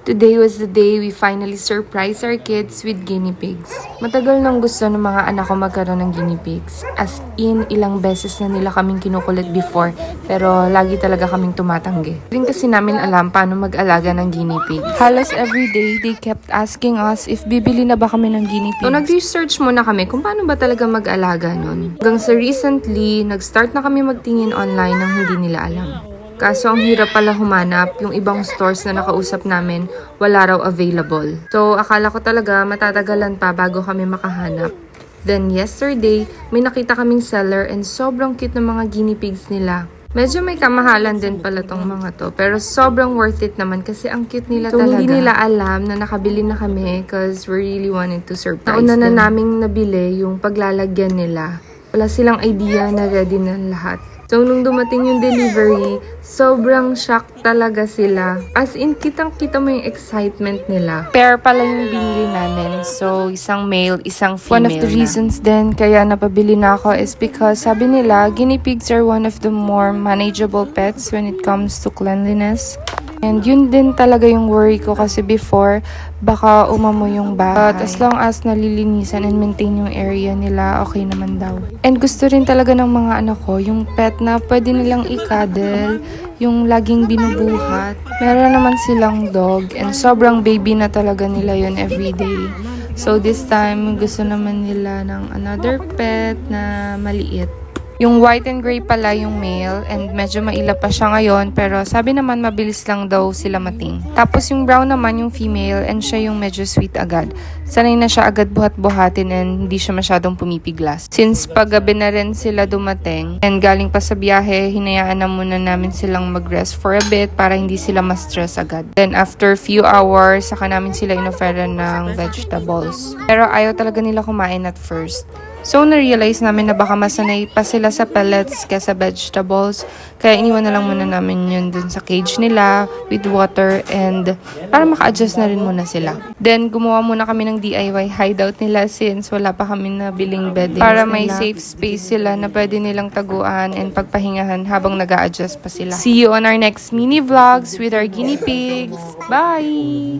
Today was the day we finally surprised our kids with guinea pigs. Matagal nang gusto ng mga anak ko magkaroon ng guinea pigs. As in, ilang beses na nila kaming kinukulit before, pero lagi talaga kaming tumatanggi. Rin kasi namin alam paano mag-alaga ng guinea pigs. Halos every day, they kept asking us if bibili na ba kami ng guinea pigs. So nag-research muna kami kung paano ba talaga mag-alaga nun. Hanggang sa recently, nag-start na kami magtingin online ng hindi nila alam. Kaso ang hirap pala humanap, yung ibang stores na nakausap namin, wala raw available. So akala ko talaga matatagalan pa bago kami makahanap. Then yesterday, may nakita kaming seller and sobrang cute ng mga guinea pigs nila. Medyo may kamahalan din pala tong mga to, pero sobrang worth it naman kasi ang cute nila talaga. So hindi nila alam na nakabili na kami because we really wanted to surprise them. Nauna na naming nabili yung paglalagyan nila. Wala silang idea na ready na lahat. So, nung dumating yung delivery, sobrang shock talaga sila. As in, kitang-kita mo yung excitement nila. Pair pala yung binili namin. So, isang male, isang female. One of the reasons din kaya napabili na ako is because sabi nila, guinea pigs are one of the more manageable pets when it comes to cleanliness. And yun din talaga yung worry ko kasi before, baka umamo yung bahay. But as long as nalilinisan and maintain yung area nila, okay naman daw. And gusto rin talaga ng mga anak ko, yung pet na pwede nilang i-cuddle, yung laging binubuhat. Meron naman silang dog and sobrang baby na talaga nila yun everyday. So this time, gusto naman nila ng another pet na maliit. Yung white and gray pala yung male and medyo mailap pa siya ngayon pero sabi naman mabilis lang daw sila mating. Tapos yung brown naman yung female and siya yung medyo sweet agad. Sanay na siya agad buhat-buhatin and hindi siya masyadong pumipiglas. Since paggabi na rin sila dumating and galing pa sa biyahe, hinayaan na muna namin silang mag-rest for a bit para hindi sila ma-stress agad. Then after few hours, saka namin sila inoferan ng vegetables. Pero ayaw talaga nila kumain at first. So, na-realize namin na baka masanay pa sila sa pellets kaysa vegetables. Kaya iniwan na lang muna namin yun dun sa cage nila with water and para maka-adjust na rin muna sila. Then, gumawa muna kami ng DIY hideout nila since wala pa kami nabiling beddings para may safe space sila na pwede nilang taguan and pagpahingahan habang nag-a-adjust pa sila. See you on our next mini vlogs with our guinea pigs. Bye!